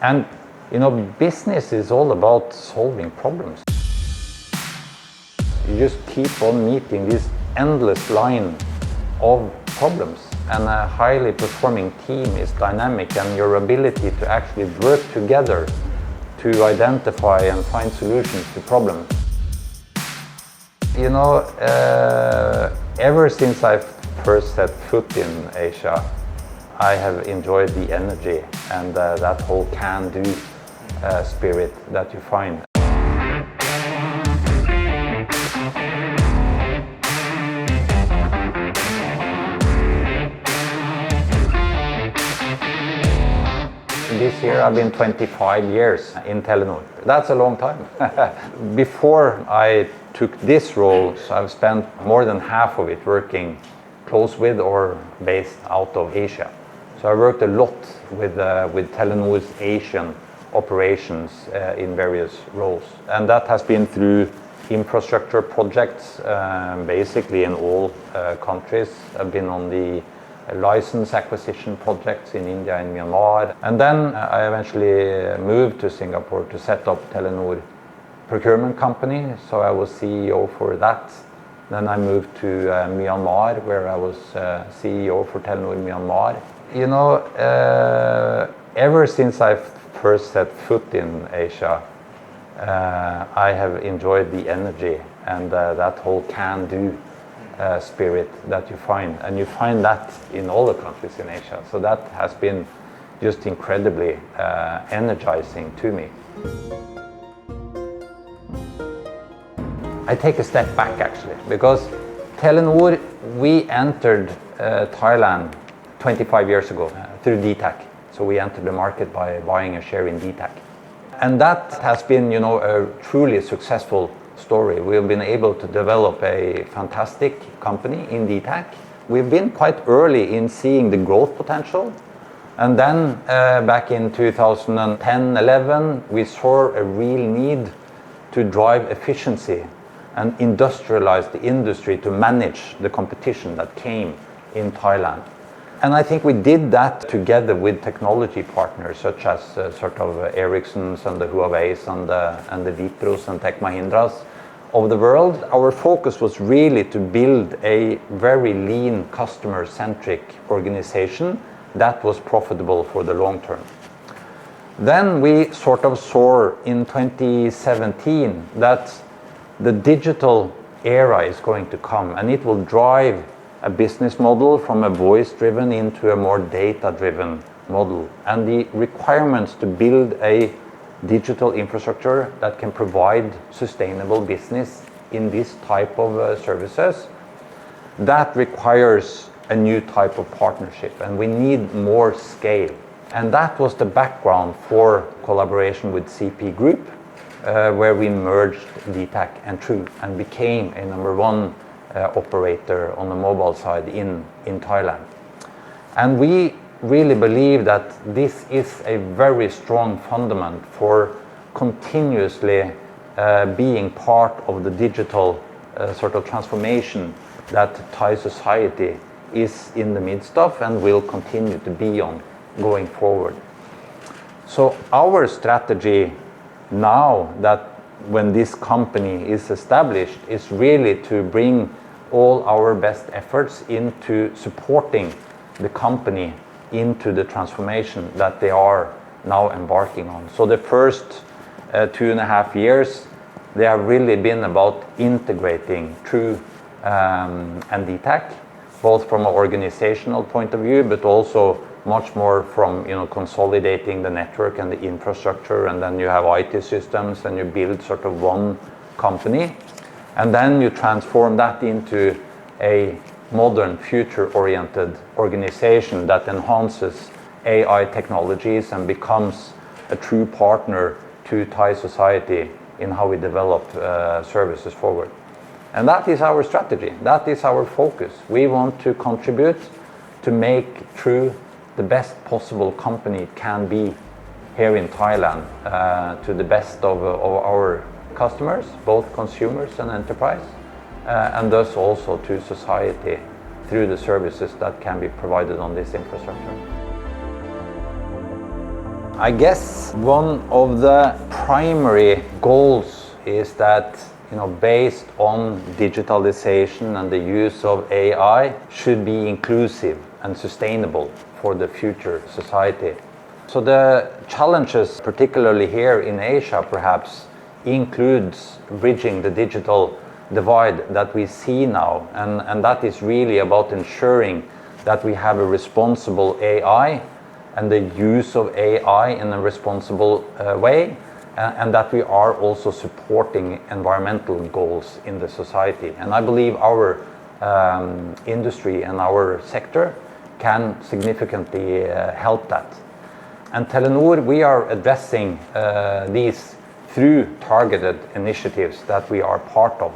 And business is all about solving problems. You just keep on meeting this endless line of problems, and a highly performing team is dynamic, and your ability to actually work together to identify and find solutions to problems. Ever since I first set foot in Asia, I have enjoyed the energy and that whole can-do spirit that you find. This year I've been 25 years in Telenor. That's a long time. Before I took this role, I've spent more than half of it working close with or based out of Asia. So I worked a lot with Telenor's Asian operations in various roles. And that has been through infrastructure projects, basically in all countries. I've been on the license acquisition projects in India and Myanmar. And then I eventually moved to Singapore to set up Telenor procurement company. So I was CEO for that. Then I moved to Myanmar, where I was CEO for Telenor Myanmar. Ever since I first set foot in Asia, I have enjoyed the energy and that whole can-do spirit that you find. And you find that in all the countries in Asia. So that has been just incredibly energizing to me. I take a step back actually, because Telenor, we entered Thailand 25 years ago through dtac. So we entered the market by buying a share in dtac. And that has been, a truly successful story. We've been able to develop a fantastic company in dtac. We've been quite early in seeing the growth potential. And then back in 2010-11, we saw a real need to drive efficiency and industrialize the industry to manage the competition that came in Thailand. And I think we did that together with technology partners such as Ericsson's and the Huawei's and the Vitros and Tech Mahindras of the world. Our focus was really to build a very lean, customer-centric organization that was profitable for the long term. Then we saw in 2017 that the digital era is going to come, and it will drive a business model from a voice-driven into a more data-driven model. And the requirements to build a digital infrastructure that can provide sustainable business in this type of services, that requires a new type of partnership, and we need more scale. And that was the background for collaboration with CP Group, where we merged dtac and True and became a number one operator on the mobile side in Thailand. And we really believe that this is a very strong fundament for continuously being part of the digital transformation that Thai society is in the midst of and will continue to be on going forward. So our strategy now, that when this company is established, is really to bring all our best efforts into supporting the company into the transformation that they are now embarking on. So the first 2.5 years, they have really been about integrating True and dtac, both from an organizational point of view, but also much more from consolidating the network and the infrastructure, and then you have IT systems and you build one company, and then you transform that into a modern, future-oriented organization that enhances AI technologies and becomes a true partner to Thai society in how we develop services forward. And that is our strategy. That is our focus. We want to contribute to make True the best possible company it can be here in Thailand, to the best of our customers, both consumers and enterprise, and thus also to society through the services that can be provided on this infrastructure. I guess one of the primary goals is that, based on digitalization and the use of AI, should be inclusive and sustainable for the future society. So the challenges, particularly here in Asia perhaps, includes bridging the digital divide that we see now, and that is really about ensuring that we have a responsible AI and the use of AI in a responsible way, and that we are also supporting environmental goals in the society. And I believe our industry and our sector can significantly help that. And Telenor, we are addressing these through targeted initiatives that we are part of,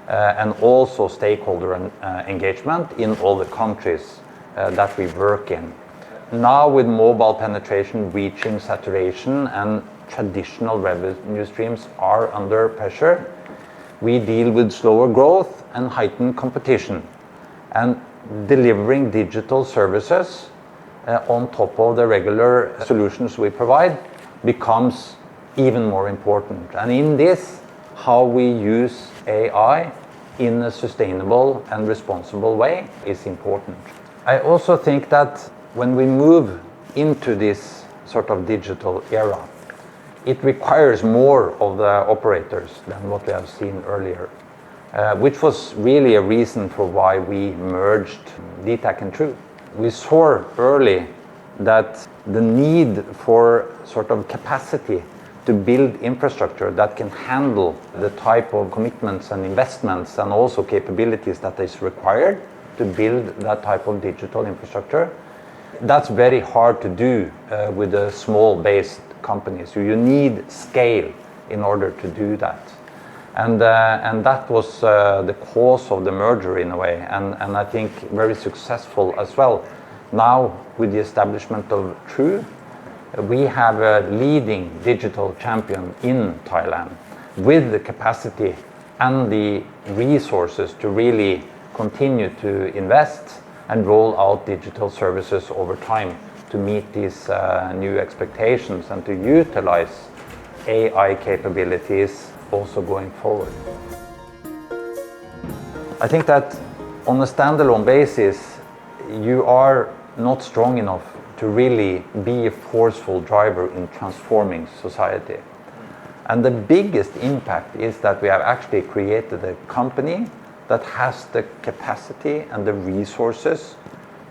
and also stakeholder engagement in all the countries that we work in. Now with mobile penetration reaching saturation and traditional revenue streams are under pressure, we deal with slower growth and heightened competition. And delivering digital services on top of the regular solutions we provide becomes even more important. And in this, how we use AI in a sustainable and responsible way is important. I also think that when we move into this sort of digital era, it requires more of the operators than what we have seen earlier, which was really a reason for why we merged dtac and True. We saw early that the need for sort of capacity to build infrastructure that can handle the type of commitments and investments and also capabilities that is required to build that type of digital infrastructure, that's very hard to do with a small-based company. So you need scale in order to do that. And that was the cause of the merger in a way, and I think very successful as well. Now, with the establishment of True, we have a leading digital champion in Thailand with the capacity and the resources to really continue to invest and roll out digital services over time to meet these new expectations and to utilize AI capabilities also going forward. I think that on a standalone basis, you are not strong enough to really be a forceful driver in transforming society. And the biggest impact is that we have actually created a company that has the capacity and the resources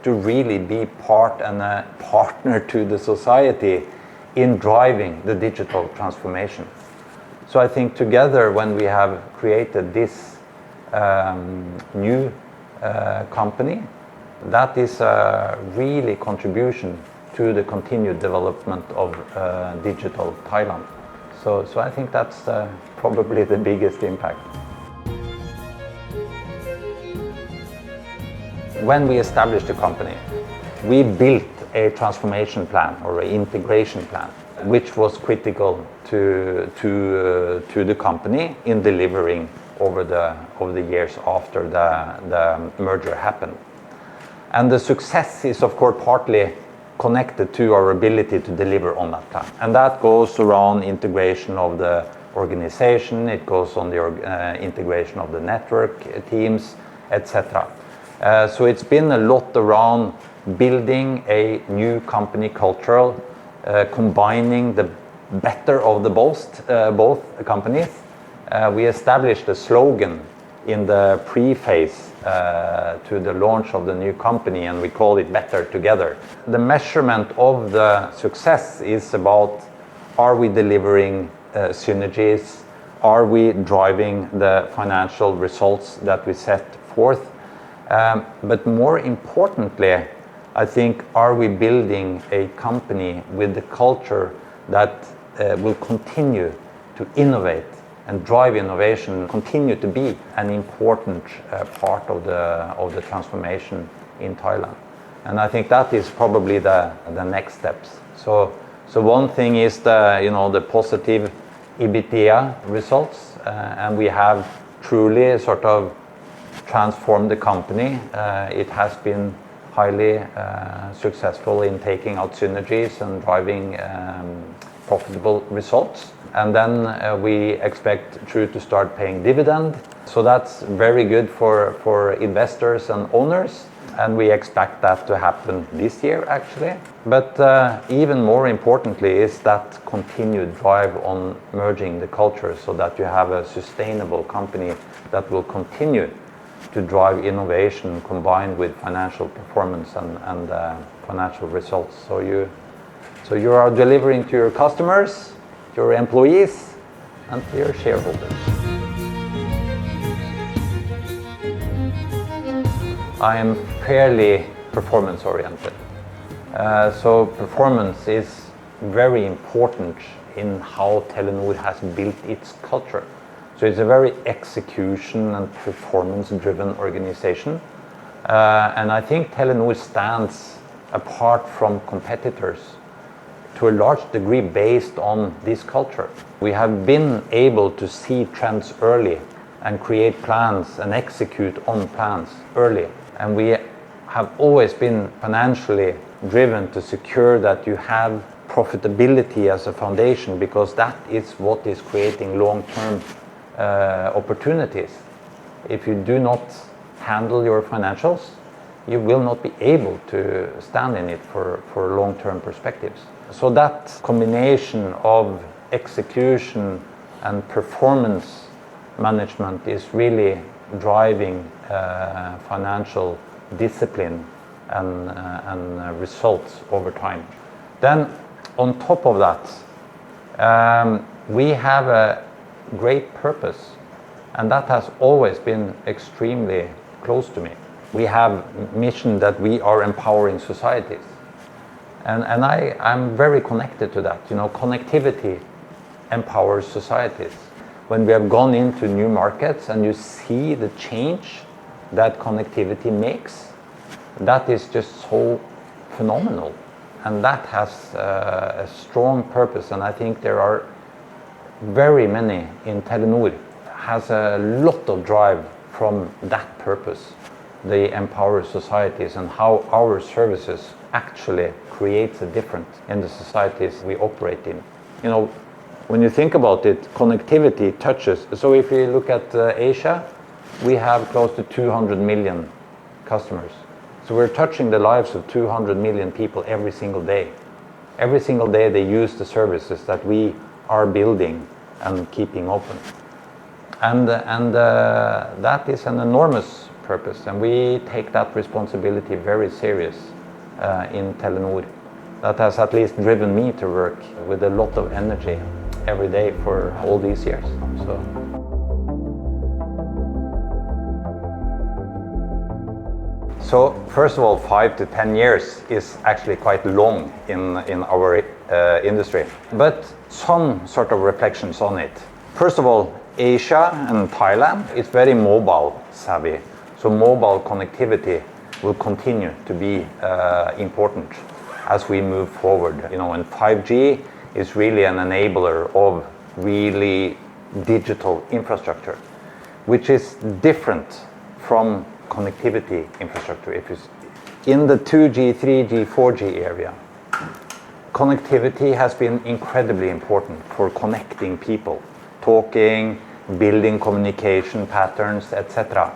to really be part and a partner to the society in driving the digital transformation. So I think together, when we have created this new company, that is a really contribution to the continued development of digital Thailand. So I think that's probably the biggest impact. When we established the company, we built a transformation plan or an integration plan, which was critical to the company in delivering over the years after the merger happened. And the success is, of course, partly connected to our ability to deliver on that plan. And that goes around integration of the organization, it goes on the integration of the network teams, etc. So it's been a lot around building a new company culture, combining the better of the both companies. We established a slogan in the pre-phase to the launch of the new company, and we call it Better Together. The measurement of the success is about, are we delivering synergies? Are we driving the financial results that we set forth? But more importantly, I think, are we building a company with the culture that will continue to innovate and drive innovation, continue to be an important part of the transformation in Thailand. And I think that is probably the next steps. So one thing is the positive EBITDA results, and we have truly sort of transformed the company. It has been highly successful in taking out synergies and driving profitable results. And then we expect True to start paying dividend. So that's very good for investors and owners. And we expect that to happen this year, actually. But even more importantly is that continued drive on merging the culture so that you have a sustainable company that will continue to drive innovation combined with financial performance and financial results. So you are delivering to your customers, your employees, and to your shareholders. I am fairly performance oriented. So performance is very important in how Telenor has built its culture. So it's a very execution and performance driven organization. And I think Telenor stands apart from competitors to a large degree based on this culture. We have been able to see trends early and create plans and execute on plans early. And we have always been financially driven to secure that you have profitability as a foundation, because that is what is creating long-term opportunities. If you do not handle your financials, you will not be able to stand in it for long-term perspectives. So that combination of execution and performance management is really driving financial discipline and results over time. Then on top of that, we have a great purpose, and that has always been extremely close to me. We have mission that we are empowering societies, and I'm very connected to that. You know, connectivity empowers societies. When we have gone into new markets and you see the change that connectivity makes, that is just so phenomenal, and that has a strong purpose. And I think there are very many in Telenor has a lot of drive from that purpose. They empower societies, and how our services actually creates a difference in the societies we operate in. You know, when you think about it, connectivity touches. So if you look at Asia, we have close to 200 million customers. So we're touching the lives of 200 million people every single day. Every single day they use the services that we are building and keeping open. And that is an enormous purpose, and we take that responsibility very serious in Telenor. That has at least driven me to work with a lot of energy every day for all these years. So first of all, 5 to 10 years is actually quite long in our industry, but some sort of reflections on it. First of all, Asia and Thailand is very mobile savvy, so mobile connectivity will continue to be important as we move forward. You know, and 5G is really an enabler of really digital infrastructure, which is different from connectivity infrastructure. If it's in the 2G, 3G, 4G area, connectivity has been incredibly important for connecting people, talking, building communication patterns, etc.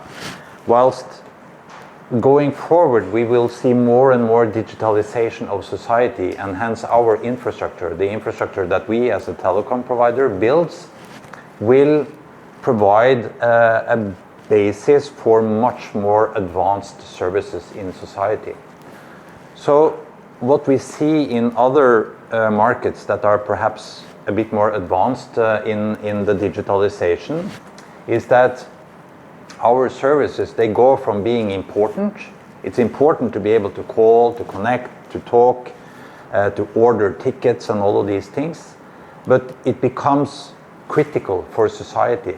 Whilst going forward, we will see more and more digitalization of society, and hence our infrastructure, the infrastructure that we as a telecom provider builds, will provide a basis for much more advanced services in society. So what we see in other markets that are perhaps a bit more advanced in the digitalization is that our services, they go from being important. It's important to be able to call, to connect, to talk, to order tickets and all of these things, but it becomes critical for society.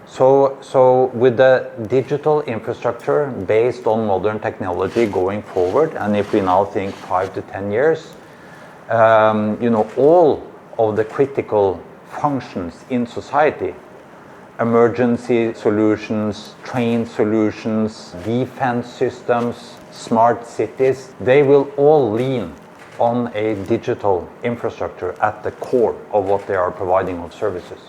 So with the digital infrastructure based on modern technology going forward, and if we now think 5 to 10 years, you know, all of the critical functions in society emergency solutions, train solutions, defense systems, smart cities, they will all lean on a digital infrastructure at the core of what they are providing of services.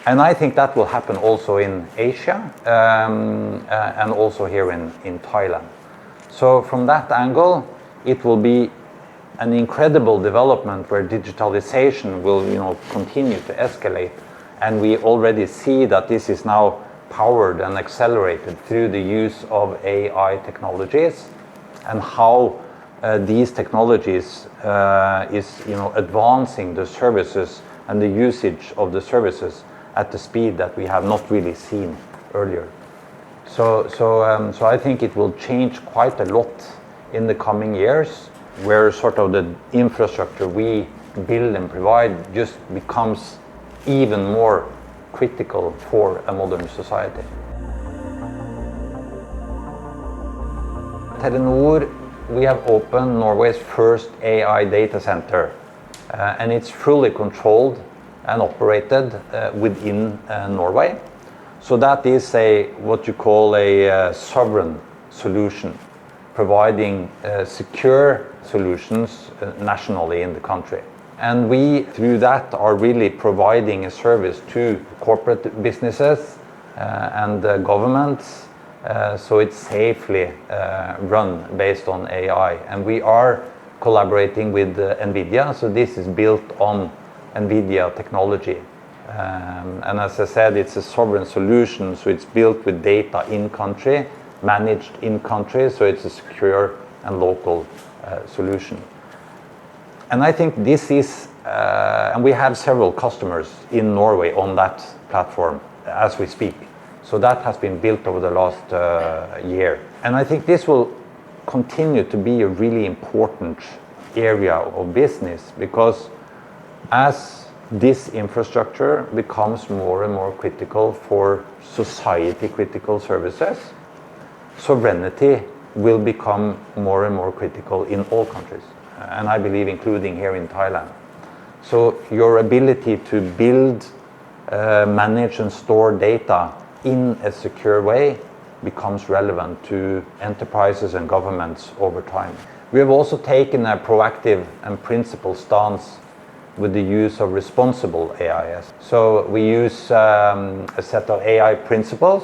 And I think that will happen also in Asia and also here in Thailand. So from that angle, it will be an incredible development where digitalization will continue to escalate. And we already see that this is now powered and accelerated through the use of AI technologies and how these technologies is advancing the services and the usage of the services at the speed that we have not really seen earlier. So I think it will change quite a lot in the coming years, where sort of the infrastructure we build and provide just becomes even more critical for a modern society. Telenor, we have opened Norway's first AI data center, and it's fully controlled and operated within Norway. So that is what you call a sovereign solution, providing secure solutions nationally in the country. And we, through that, are really providing a service to corporate businesses and governments, so it's safely run based on AI. And we are collaborating with NVIDIA, so this is built on NVIDIA technology. And as I said, it's a sovereign solution, so it's built with data in country, managed in country, so it's a secure and local solution. And I think this is, and we have several customers in Norway on that platform as we speak. So that has been built over the last year. And I think this will continue to be a really important area of business, because as this infrastructure becomes more and more critical for society critical services, sovereignty will become more and more critical in all countries, and I believe including here in Thailand. So your ability to build, manage and store data in a secure way becomes relevant to enterprises and governments over time. We have also taken a proactive and principled stance with the use of responsible AI. So we use a set of AI principles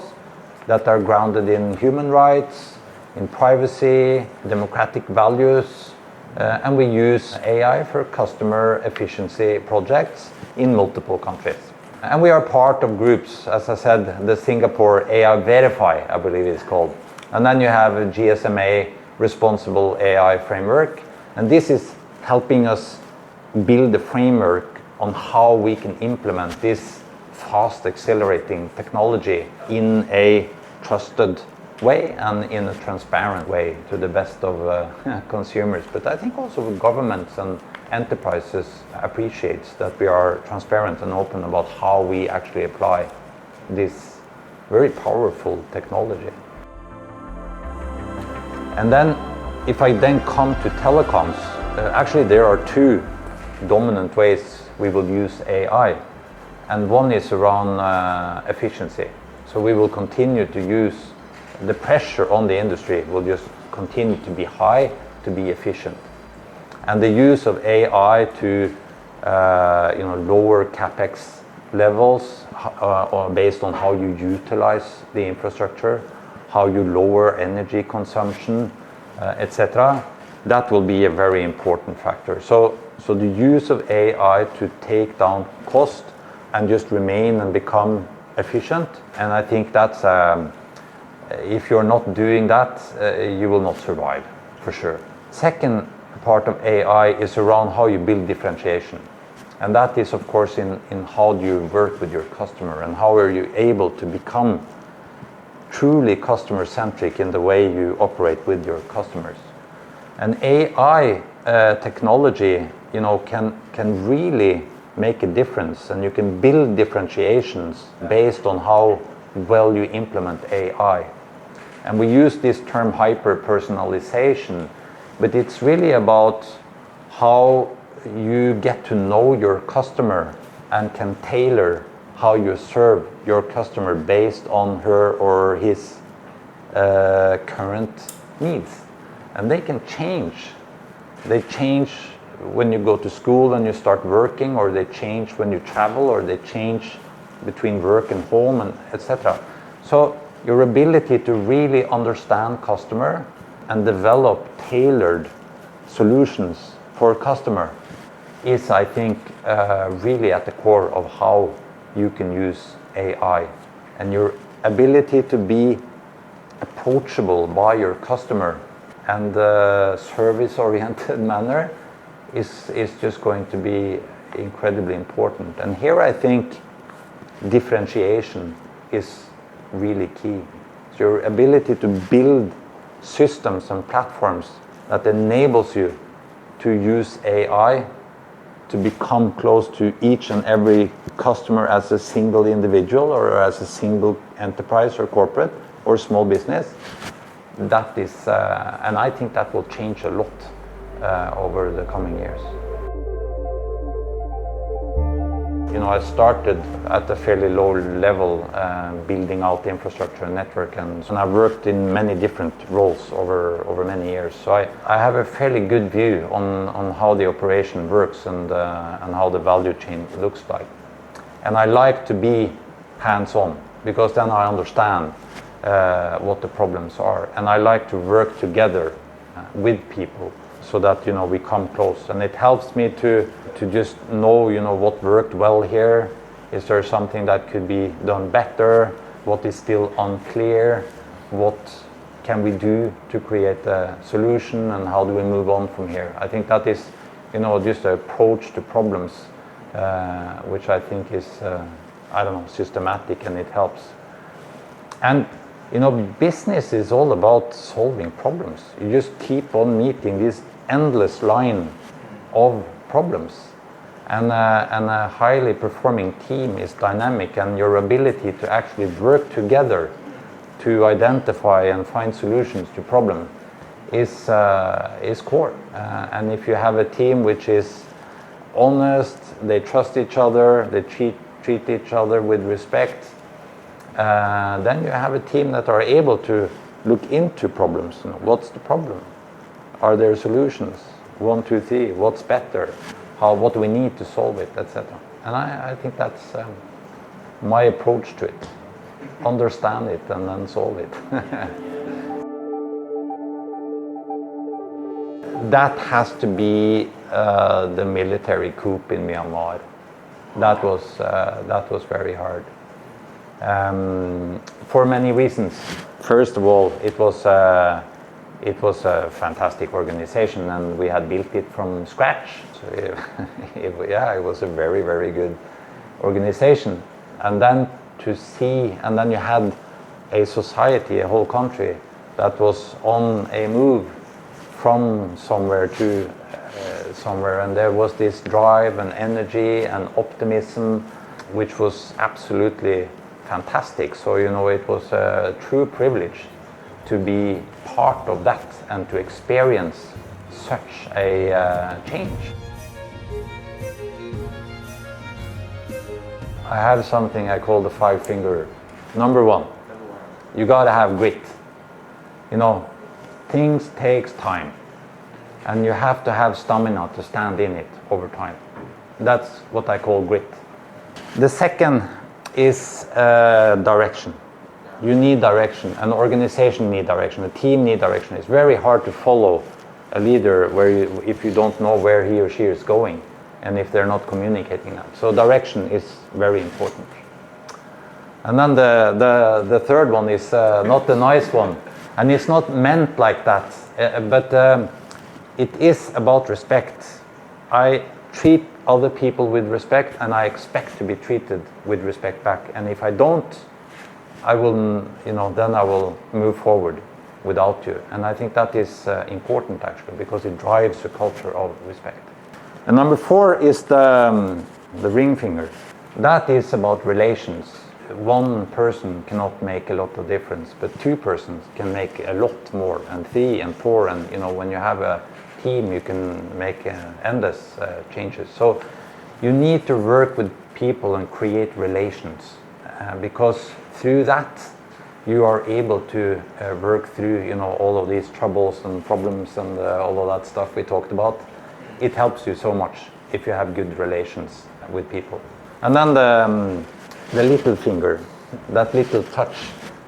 that are grounded in human rights, in privacy, democratic values, and we use AI for customer efficiency projects in multiple countries. And we are part of groups, as I said, the Singapore AI Verify, I believe it's called. And then you have a GSMA Responsible AI Framework, and this is helping us build a framework on how we can implement this fast accelerating technology in a trusted way and in a transparent way to the best of consumers. But I think also governments and enterprises appreciates that we are transparent and open about how we actually apply this very powerful technology. And then if I then come to telecoms, actually there are two dominant ways we will use AI, and one is around efficiency. So we will continue to use the pressure on the industry will just continue to be high to be efficient, and the use of AI to lower capex levels or based on how you utilize the infrastructure, how you lower energy consumption, etc. That will be a very important factor. So the use of AI to take down cost and just remain and become efficient, and I think that's if you're not doing that, you will not survive for sure. Second part of AI is around how you build differentiation, and that is of course in how do you work with your customer and how are you able to become truly customer centric in the way you operate with your customers. And AI technology can really make a difference, and you can build differentiations based on how well you implement AI. And we use this term hyper-personalization, but it's really about how you get to know your customer and can tailor how you serve your customer based on her or his current needs. And they can change. They change when you go to school and you start working, or they change when you travel, or they change between work and home, and etc. So your ability to really understand customer and develop tailored solutions for customer is, I think, really at the core of how you can use AI. And your ability to be approachable by your customer and service-oriented manner is just going to be incredibly important. And here I think differentiation is really key. It's your ability to build systems and platforms that enables you to use AI to become close to each and every customer as a single individual or as a single enterprise or corporate or small business. That is, and I think that will change a lot over the coming years. You know, I started at a fairly low level building out the infrastructure and network, and I've worked in many different roles over many years. So I have a fairly good view on how the operation works and how the value chain looks like. And I like to be hands-on because then I understand what the problems are, and I like to work together with people so that, you know, we come close, and it helps me to just know, you know, what worked well here. Is there something that could be done better? What is still unclear? What can we do to create a solution, and how do we move on from here? I think that is, you know, just an approach to problems which I think is I don't know, systematic, and it helps. And you know, business is all about solving problems. You just keep on meeting this endless line of problems. And a highly performing team is dynamic, and your ability to actually work together to identify and find solutions to problems is core. And if you have a team which is honest, they trust each other, they treat each other with respect, then you have a team that are able to look into problems. You know, what's the problem? Are there solutions? 1, 2, 3. What's better? What do we need to solve it, etc. And I think that's my approach to it. Understand it and then solve it. That has to be the military coup in Myanmar. That was very hard. For many reasons. First of all, it was a fantastic organization, and we had built it from scratch. So it was a very, very good organization. And then and then you had a society, a whole country that was on a move from somewhere to somewhere, and there was this drive and energy and optimism, which was absolutely fantastic. So, you know, it was a true privilege to be part of that and to experience such a change. I have something I call the 5-finger. Number one, you gotta have grit. You know, things takes time, and you have to have stamina to stand in it over time. That's what I call grit. The second is direction. You need direction. An organization needs direction. A team needs direction. It's very hard to follow a leader if you don't know where he or she is going, and if they're not communicating that. So direction is very important. And then the third one is not the nice one, and it's not meant like that, but it is about respect. I treat other people with respect, and I expect to be treated with respect back. And if I don't, I will, you know, then I will move forward without you. And I think that is important, actually, because it drives a culture of respect. And number 4 is the ring finger. That is about relations. One person cannot make a lot of difference, but 2 persons can make a lot more, and 3 and 4, and you know, when you have a team, you can make endless changes. So you need to work with people and create relations, because through that you are able to work through, all of these troubles and problems and all of that stuff we talked about. It helps you so much if you have good relations with people. And then the little finger, that little touch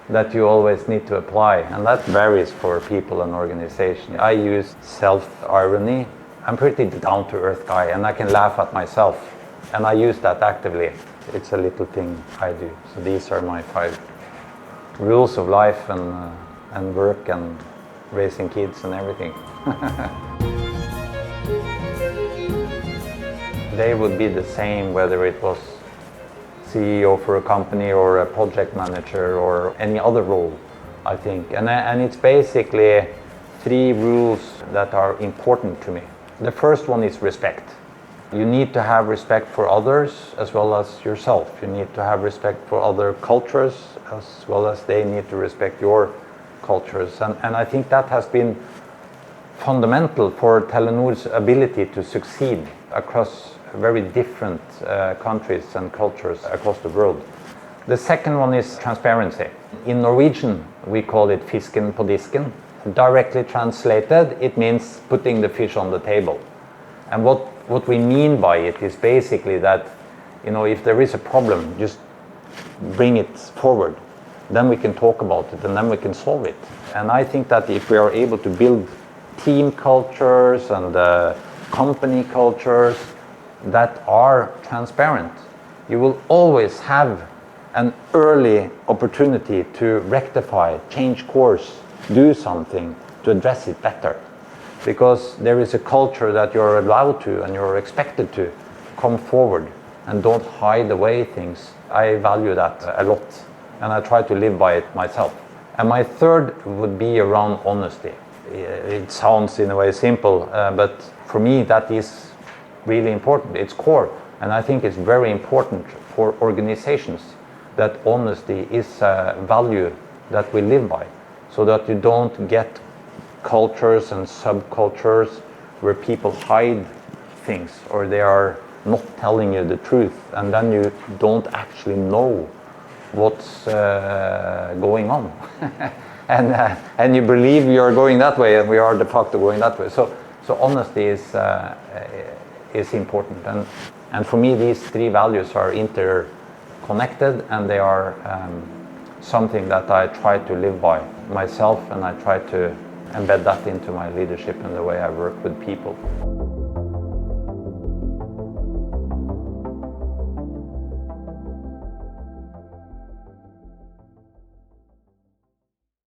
that you always need to apply, and that varies for people and organizations. I use self-irony. I'm pretty down-to-earth guy, and I can laugh at myself, and I use that actively. It's a little thing I do. So these are my 5 rules of life and work and raising kids and everything. They would be the same whether it was CEO for a company or a project manager or any other role, I think. And it's basically 3 rules that are important to me. The first one is respect. You need to have respect for others as well as yourself. You need to have respect for other cultures as well as they need to respect your cultures. And I think that has been fundamental for Telenor's ability to succeed across very different countries and cultures across the world. The second one is transparency. In Norwegian, we call it fisken på disken. Directly translated, it means putting the fish on the table. And what we mean by it is basically that, if there is a problem, just bring it forward. Then we can talk about it and then we can solve it. And I think that if we are able to build team cultures and company cultures that are transparent, you will always have an early opportunity to rectify, change course, do something to address it better. Because there is a culture that you're allowed to and you're expected to come forward and don't hide away things. I value that a lot and I try to live by it myself. And my third would be around honesty. It sounds in a way simple, but for me that is really important. It's core, and I think it's very important for organizations that honesty is a value that we live by, so that you don't get cultures and subcultures where people hide things or they are not telling you the truth, and then you don't actually know what's going on. And you believe you're going that way and we are de facto going that way. So honesty is important, and for me these 3 values are interconnected, and they are something that I try to live by myself, and I try to embed that into my leadership and the way I work with people.